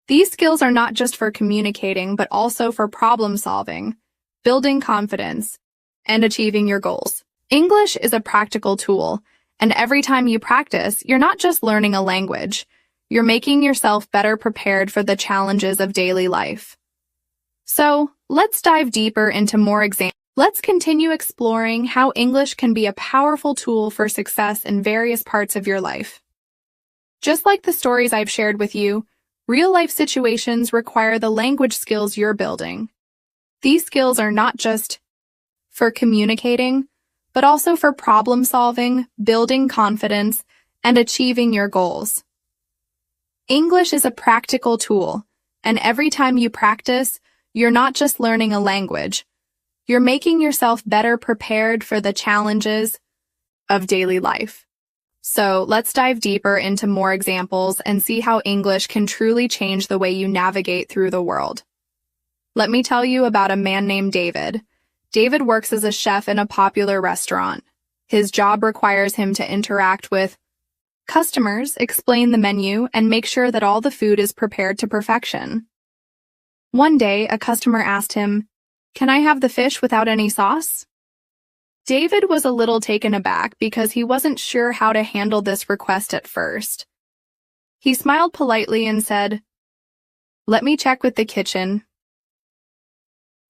S1: These skills are not just for communicating, but also for problem-solving, building confidence, and achieving your goals. English is a practical tool, and every time you practice, you're not just learning a language, you're making yourself better prepared for the challenges of daily life. So, let's dive deeper into more examples. Let's continue exploring how English can be a powerful tool for success in various parts of your life. Just like the stories I've shared with you, real-life situations require the language skills you're building. These skills are not just for communicating, but also for problem-solving, building confidence, and achieving your goals. English is a practical tool, and every time you practice, you're not just learning a language, you're making yourself better prepared for the challenges of daily life. So let's dive deeper into more examples and see how English can truly change the way you navigate through the world. Let me tell you about a man named David. David works as a chef in a popular restaurant. His job requires him to interact with customers, explain the menu, and make sure that all the food is prepared to perfection. One day, a customer asked him, "Can I have the fish without any sauce?" David was a little taken aback because he wasn't sure how to handle this request at first. He smiled politely and said, "Let me check with the kitchen."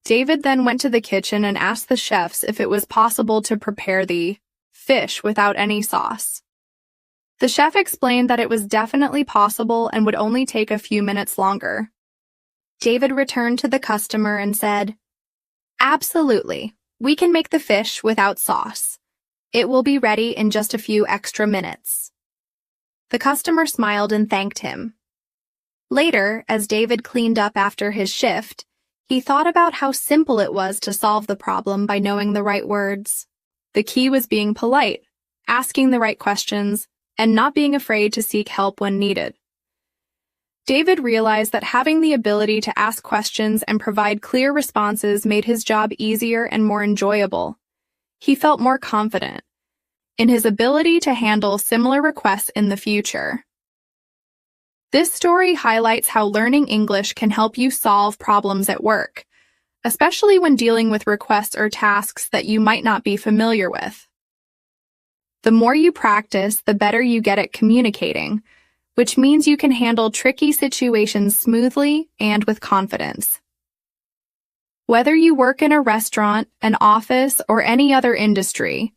S1: David then went to the kitchen and asked the chefs if it was possible to prepare the fish without any sauce. The chef explained that it was definitely possible and would only take a few minutes longer. David returned to the customer and said, "Absolutely, we can make the fish without sauce. It will be ready in just a few extra minutes." The customer smiled and thanked him. Later, as David cleaned up after his shift, He thought about how simple it was to solve the problem by knowing the right words. The key was being polite, asking the right questions, and not being afraid to seek help when needed. David realized that having the ability to ask questions and provide clear responses made his job easier and more enjoyable. He felt more confident in his ability to handle similar requests in the future. This story highlights how learning English can help you solve problems at work, especially when dealing with requests or tasks that you might not be familiar with. The more you practice, the better you get at communicating, which means you can handle tricky situations smoothly and with confidence. Whether you work in a restaurant, an office, or any other industry,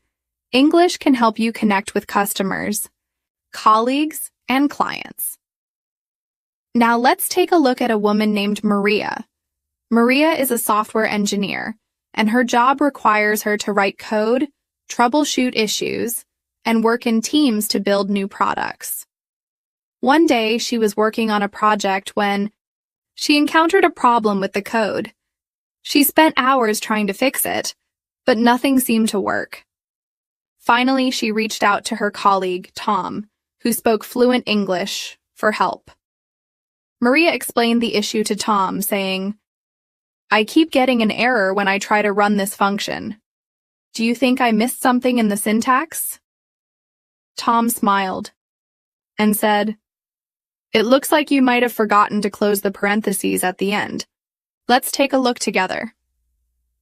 S1: English can help you connect with customers, colleagues, and clients. Now let's take a look at a woman named Maria. Maria is a software engineer, and her job requires her to write code, troubleshoot issues, and work in teams to build new products. One day, she was working on a project when she encountered a problem with the code. She spent hours trying to fix it, but nothing seemed to work. Finally, she reached out to her colleague, Tom, who spoke fluent English, for help. Maria explained the issue to Tom, saying, "I keep getting an error when I try to run this function. Do you think I missed something in the syntax?" Tom smiled and said, "It looks like you might have forgotten to close the parentheses at the end. Let's take a look together."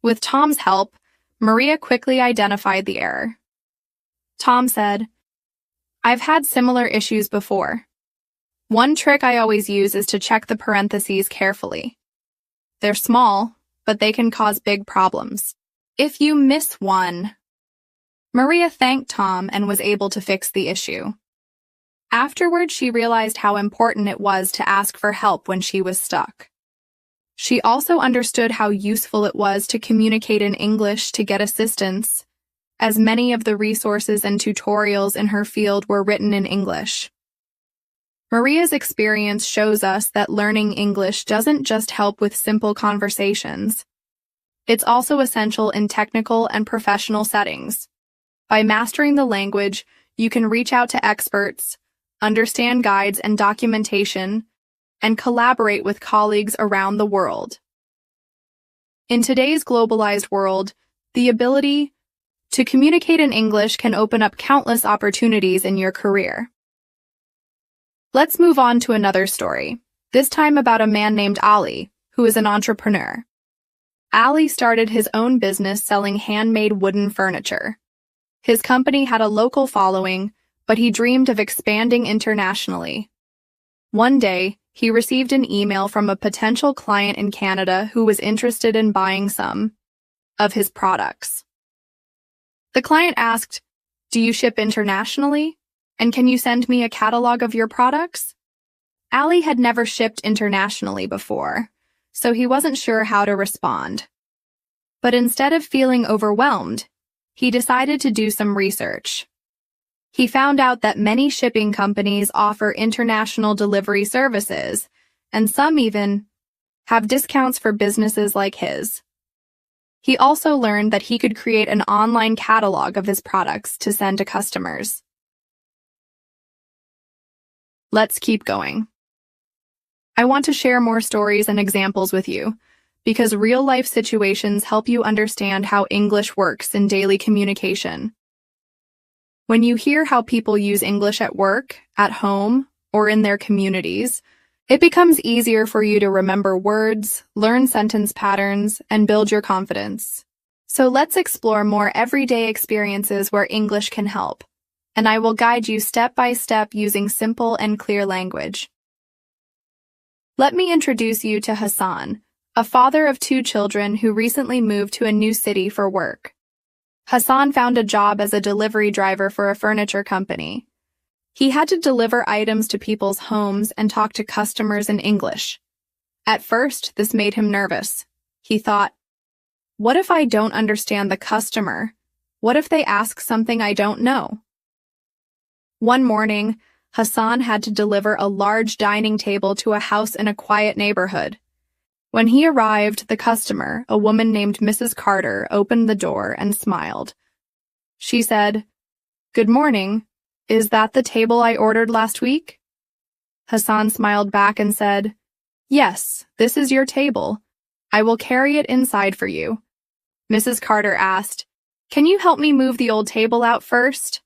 S1: With Tom's help, Maria quickly identified the error. Tom said, "I've had similar issues before. One trick I always use is to check the parentheses carefully. They're small, but they can cause big problems. If you miss one..." Maria thanked Tom and was able to fix the issue. Afterward, she realized how important it was to ask for help when she was stuck. She also understood how useful it was to communicate in English to get assistance, as many of the resources and tutorials in her field were written in English. Maria's experience shows us that learning English doesn't just help with simple conversations. It's also essential in technical and professional settings. By mastering the language, you can reach out to experts, understand guides and documentation, and collaborate with colleagues around the world. In today's globalized world, the ability to communicate in English can open up countless opportunities in your career. Let's move on to another story, this time about a man named Ali, who is an entrepreneur. Ali started his own business selling handmade wooden furniture. His company had a local following, but he dreamed of expanding internationally. One day, he received an email from a potential client in Canada who was interested in buying some of his products. The client asked, "Do you ship internationally? And can you send me a catalog of your products?" Ali had never shipped internationally before, so he wasn't sure how to respond. But instead of feeling overwhelmed, he decided to do some research. He found out that many shipping companies offer international delivery services, and some even have discounts for businesses like his. He also learned that he could create an online catalog of his products to send to customers. Let's keep going. I want to share more stories and examples with you, because real-life situations help you understand how English works in daily communication. When you hear how people use English at work, at home, or in their communities, it becomes easier for you to remember words, learn sentence patterns, and build your confidence. So let's explore more everyday experiences where English can help, and I will guide you step by step using simple and clear language. Let me introduce you to Hassan, a father of 2 children who recently moved to a new city for work. Hassan found a job as a delivery driver for a furniture company. He had to deliver items to people's homes and talk to customers in English. At first, this made him nervous. He thought, "What if I don't understand the customer? What if they ask something I don't know?" One morning, Hassan had to deliver a large dining table to a house in a quiet neighborhood. When he arrived, the customer, a woman named Mrs. Carter, opened the door and smiled. She said, "Good morning. Is that the table I ordered last week?" Hassan smiled back and said, "Yes, this is your table. I will carry it inside for you." Mrs. Carter asked, "Can you help me move the old table out first?"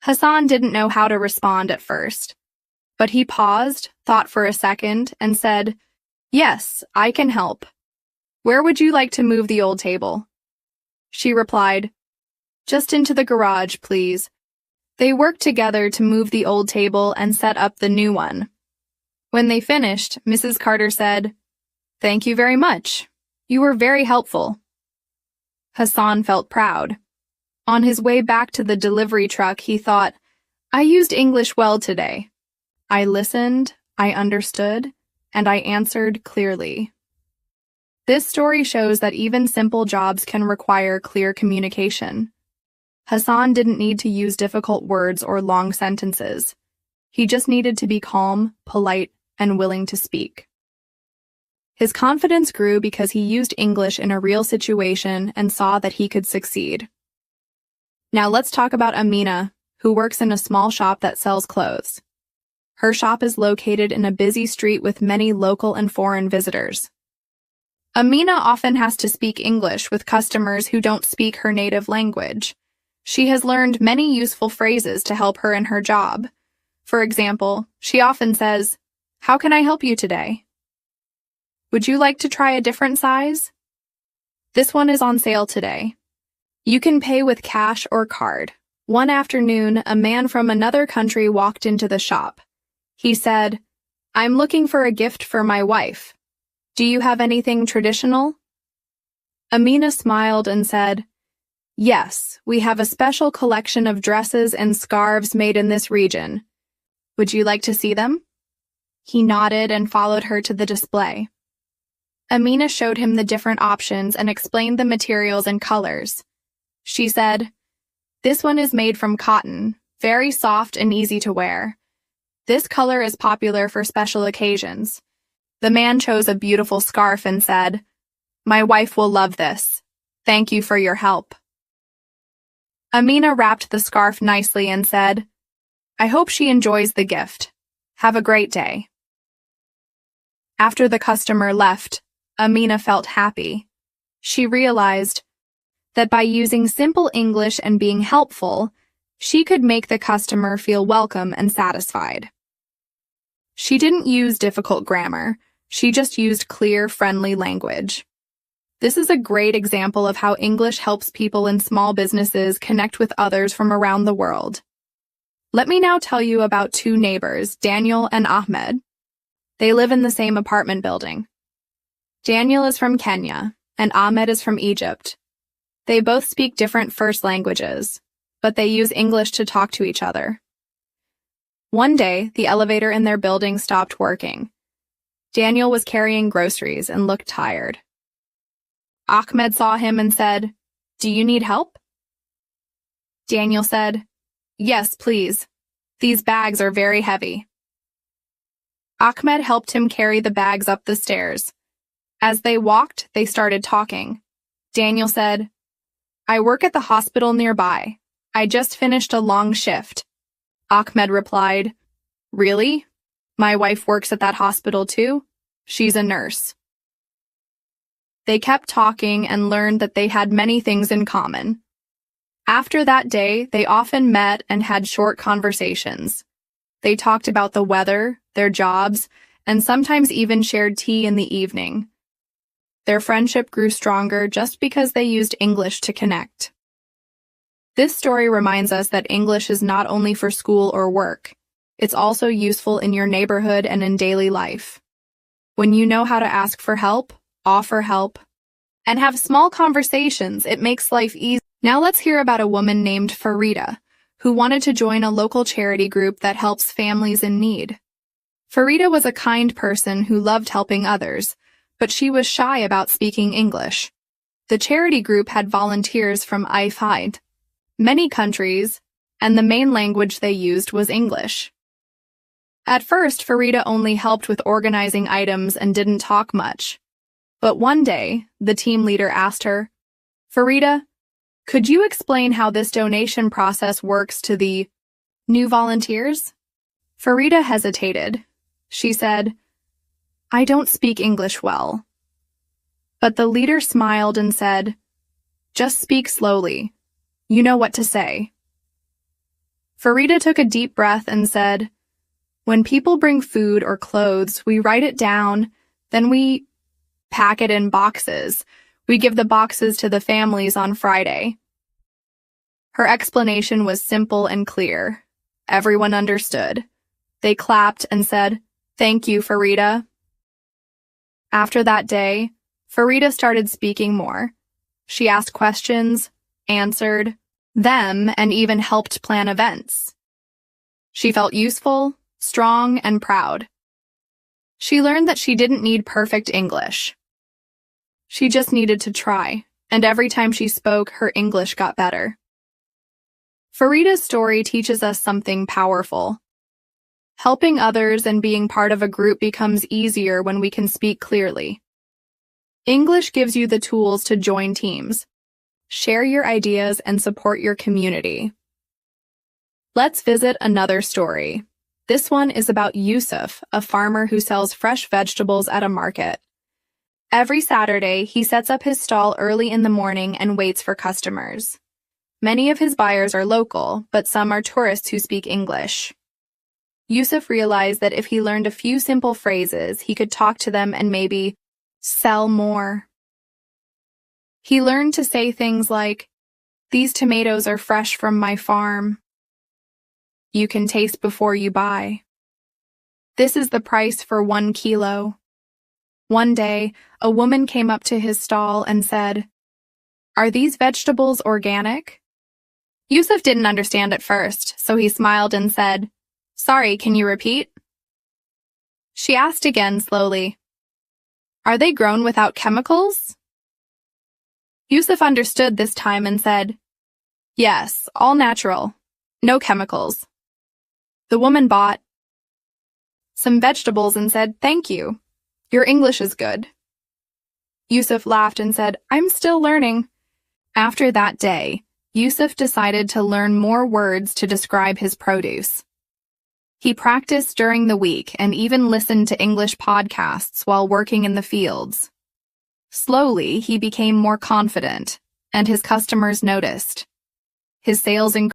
S1: Hassan didn't know how to respond at first, but he paused, thought for a second, and said, "Yes, I can help. Where would you like to move the old table?" She replied, "Just into the garage, please." They worked together to move the old table and set up the new one. When they finished, Mrs. Carter said, "Thank you very much. You were very helpful." Hassan felt proud. On his way back to the delivery truck, he thought, "I used English well today. I listened, I understood, and I answered clearly." This story shows that even simple jobs can require clear communication. Hassan didn't need to use difficult words or long sentences. He just needed to be calm, polite, and willing to speak. His confidence grew because he used English in a real situation and saw that he could succeed. Now let's talk about Amina, who works in a small shop that sells clothes. Her shop is located in a busy street with many local and foreign visitors. Amina often has to speak English with customers who don't speak her native language. She has learned many useful phrases to help her in her job. For example, she often says, "How can I help you today? Would you like to try a different size? This one is on sale today." You can pay with cash or card. One afternoon, a man from another country walked into the shop. He said, "I'm looking for a gift for my wife. Do you have anything traditional?" Amina smiled and said, "Yes, we have a special collection of dresses and scarves made in this region. Would you like to see them?" He nodded and followed her to the display. Amina showed him the different options and explained the materials and colors. She said, "This one is made from cotton, very soft and easy to wear. This color is popular for special occasions." The man chose a beautiful scarf and said, "My wife will love this. Thank you for your help." Amina wrapped the scarf nicely and said, "I hope she enjoys the gift. Have a great day." After the customer left, Amina felt happy. She realized that by using simple English and being helpful, she could make the customer feel welcome and satisfied. She didn't use difficult grammar. She just used clear, friendly language. This is a great example of how English helps people in small businesses connect with others from around the world. Let me now tell you about two neighbors, Daniel and Ahmed. They live in the same apartment building. Daniel is from Kenya, and Ahmed is from Egypt. They both speak different first languages, but they use English to talk to each other. One day, the elevator in their building stopped working. Daniel was carrying groceries and looked tired. Ahmed saw him and said, "Do you need help?" Daniel said, "Yes, please. These bags are very heavy." Ahmed helped him carry the bags up the stairs. As they walked, they started talking. Daniel said, "I work at the hospital nearby. I just finished a long shift." Ahmed replied, "Really? My wife works at that hospital too. She's a nurse." They kept talking and learned that they had many things in common. After that day, they often met and had short conversations. They talked about the weather, their jobs, and sometimes even shared tea in the evening. Their friendship grew stronger just because they used English to connect. This story reminds us that English is not only for school or work. It's also useful in your neighborhood and in daily life. When you know how to ask for help, offer help, and have small conversations, it makes life easy. Now let's hear about a woman named Farida, who wanted to join a local charity group that helps families in need. Farida was a kind person who loved helping others, but she was shy about speaking English. The charity group had volunteers from many countries, and the main language they used was English. At first, Farida only helped with organizing items and didn't talk much. But one day, the team leader asked her, "Farida, could you explain how this donation process works to the new volunteers?" Farida hesitated. She said, "I don't speak English well." But the leader smiled and said, "Just speak slowly. You know what to say." Farida took a deep breath and said, "When people bring food or clothes, we write it down, then we pack it in boxes. We give the boxes to the families on Friday." Her explanation was simple and clear. Everyone understood. They clapped and said, "Thank you, Farida." After that day, Farida started speaking more. She asked questions, answered them, and even helped plan events. She felt useful, strong, and proud. She learned that she didn't need perfect English. She just needed to try, and every time she spoke, her English got better. Farida's story teaches us something powerful. Helping others and being part of a group becomes easier when we can speak clearly. English gives you the tools to join teams, share your ideas, and support your community. Let's visit another story. This one is about Yusuf, a farmer who sells fresh vegetables at a market. Every Saturday, he sets up his stall early in the morning and waits for customers. Many of his buyers are local, but some are tourists who speak English. Yusuf realized that if he learned a few simple phrases, he could talk to them and maybe sell more. He learned to say things like, "These tomatoes are fresh from my farm." "You can taste before you buy." "This is the price for 1 kilo. One day, a woman came up to his stall and said, "Are these vegetables organic?" Yusuf didn't understand at first, so he smiled and said, "Sorry, can you repeat?" She asked again slowly, "Are they grown without chemicals?" Yusuf understood this time and said, "Yes, all natural, no chemicals." The woman bought some vegetables and said, "Thank you. Your English is good." Yusuf laughed and said, "I'm still learning." After that day, Yusuf decided to learn more words to describe his produce. He practiced during the week and even listened to English podcasts while working in the fields. Slowly, he became more confident, and his customers noticed. His sales increased.